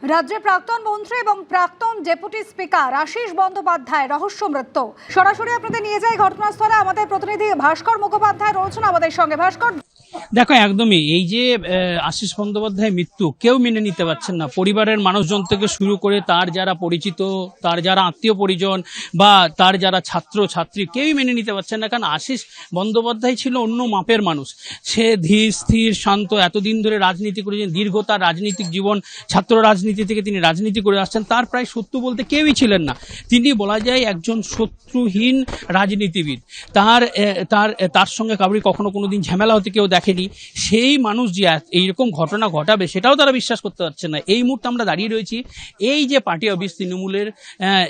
রাজ্যে প্রাক্তন মন্ত্রী এবং প্রাক্তন ডেপুটি স্পিকার আশিস বন্দ্যোপাধ্যায় রহস্য মৃত্যু। সরাসরি আপনাদের নিয়ে যাই ঘটনাস্থলে। আমাদের প্রতিনিধি ভাস্কর মুখোপাধ্যায় রয়েছেন আমাদের সঙ্গে। ভাস্কর, দেখো, একদমই এই যে আশিস বন্দ্যোপাধ্যায় মৃত্যু কেউ মেনে নিতে পারছেন না। পরিবারের মানুষজন থেকে শুরু করে তার যারা পরিচিত, তার যারা আত্মীয় পরিজন বা তার যারা ছাত্র ছাত্রী, কেউই মেনে নিতে পারছেন না। কারণ আশিস বন্দ্যোপাধ্যায় ছিল অন্য মাপের মানুষ। সে ধীর স্থির শান্ত, এতদিন ধরে রাজনীতি করেছেন, দীর্ঘ তার রাজনৈতিক জীবন, ছাত্র রাজনীতি থেকে তিনি রাজনীতি করে আসছেন। তার প্রায় শত্রু বলতে কেউই ছিলেন না। তিনি বলা যায় একজন শত্রুহীন রাজনীতিবিদ। তার সঙ্গে কাউরি কখনো কোনোদিন ঝামেলা হতে কেউ দেখেনি। সেই মানুষ যে এইরকম ঘটনা ঘটাবে সেটাও তারা বিশ্বাস করতে পারছে না। এই মুহূর্তে আমরা দাঁড়িয়ে রয়েছি এই যে পার্টি অফিস তৃণমূলের,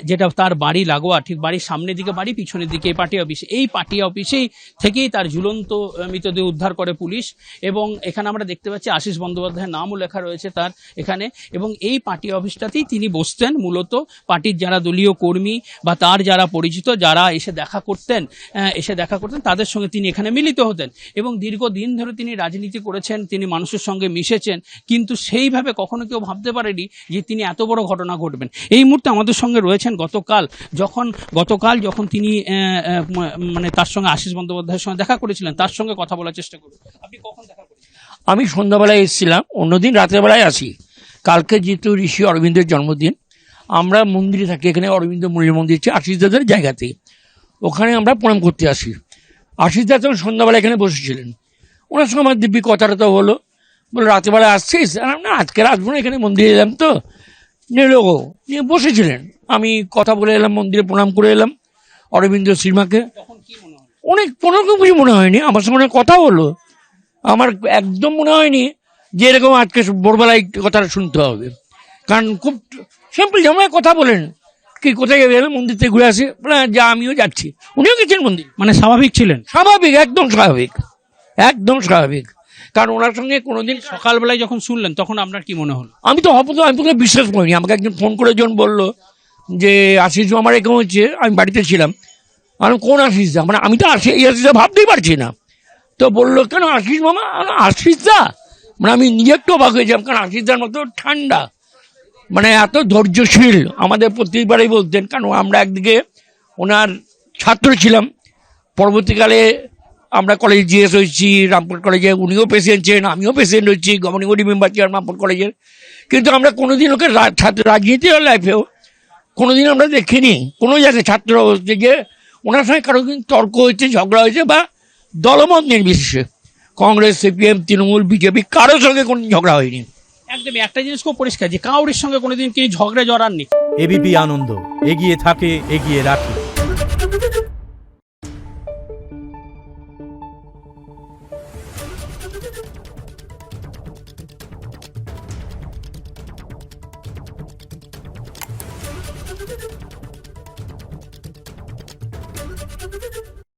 যেটা তার বাড়ি লাগোয়া, ঠিক বাড়ির সামনের দিকে বাড়ি, পিছনের দিকে এই পার্টি অফিস। এই পার্টি অফিসেই থেকেই তার ঝুলন্ত মৃতদেহ উদ্ধার করে পুলিশ। এবং এখানে আমরা দেখতে পাচ্ছি আশিস বন্দ্যোপাধ্যায়ের নামও লেখা রয়েছে তার এখানে। এবং এই পার্টি অফিসটাতেই তিনি বসতেন। মূলত পার্টির যারা দলীয় কর্মী বা তার যারা পরিচিত, যারা এসে দেখা করতেন তাদের সঙ্গে তিনি এখানে মিলিত হতেন। এবং দীর্ঘদিন ধরে তিনি রাজনীতি করেছেন, তিনি মানুষের সঙ্গে মিশেছেন, কিন্তু সেইভাবে কখনো কেউ ভাবতে পারেনি যে তিনি এত বড় ঘটনা ঘটবেন। এই মুহূর্তে আমাদের সঙ্গে রয়েছেন গতকাল যখন তিনি মানে তার সঙ্গে আশিস বন্দ্যোপাধ্যায়ের সঙ্গে দেখা করেছিলেন, তার সঙ্গে কথা বলার চেষ্টা করুন। আপনি কখন দেখা করেছিলেন? আমি সন্ধ্যাবেলায় এসেছিলাম, অন্যদিন রাতের বেলায় আসি। কালকে যেহেতু ঋষি অরবিন্দের জন্মদিন, আমরা মন্দিরে থাকি, এখানে অরবিন্দ মূল্য মন্দির হচ্ছে আশিস দাদের জায়গাতে, ওখানে আমরা প্রণাম করতে আসি। আশিস দা তখন সন্ধ্যাবেলা এখানে বসেছিলেন, ওনার সঙ্গে আমার দিব্যি কথাটা হলো, বলে রাতেরবেলা আসছিস? না, আজকে আসবো না, এখানে মন্দিরে এলাম তো, নিয়ে বসেছিলেন। আমি কথা বলে এলাম, মন্দিরে প্রণাম করে এলাম অরবিন্দ শ্রীমাকে। অনেক কোনো কিছু মনে হয়নি, আমার সঙ্গে কথা হলো, আমার একদম মনে হয়নি যে এরকম আজকে ভোরবেলায় কথাটা শুনতে হবে। কারণ খুব সিম্পল, যেমন কথা বলেন, কি কোথায় যাবে, মন্দির থেকে ঘুরে আসি, যা আমিও যাচ্ছি। উনিও গেছেন মন্দির, মানে স্বাভাবিক ছিলেন? স্বাভাবিক, একদম স্বাভাবিক। কারণ ওনার সঙ্গে কোনোদিন সকালবেলায় যখন শুনলেন তখন আপনার কি মনে হলো? আমি তো বিশ্বাস করিনি। আমাকে একজন ফোন করে যখন বললো যে আশিস আমার এরকম হচ্ছে, আমি বাড়িতে ছিলাম, আমি কোন আশিস দা, মানে আমি তো এই আশিসদা ভাবতেই পারছি না। তো বললো কেন আশিস মামা? আশিস দা, মানে আমি নিজে একটু অবাক হয়েছিলাম, কারণ আশিস দার মতো ঠান্ডা, মানে এত ধৈর্যশীল। আমাদের প্রত্যেকবারেই বলতেন, কারণ আমরা একদিকে ওনার ছাত্র ছিলাম, পরবর্তীকালে আমরা কলেজ জিএস হয়েছি রামপুর কলেজে, উনিও প্রেসিডেন্ট ছিলেন, আমিও প্রেসিডেন্ট হয়েছি, গভর্নিং বডি মেম্বার ছিলাম রামপুর কলেজের। কিন্তু আমরা কোনোদিন ওকে রাজনীতি লাইফেও কোনোদিন আমরা দেখিনি কোনো জায়গায় ছাত্র অবস্থা যে ওনার সঙ্গে কারো কিন্তু তর্ক হয়েছে, ঝগড়া হয়েছে, বা দলমত নির্বিশেষে কংগ্রেস, সিপিএম, তৃণমূল, বিজেপি, কারোর সঙ্গে কোনো ঝগড়া হয়নি। একদমই একটা জিনিস খুব পরিষ্কার যে কাউরির সঙ্গে কোনোদিন তিনি ঝগড়া জড়াননি। এবিপি আনন্দ এগিয়ে থাকে, এগিয়ে রাখে।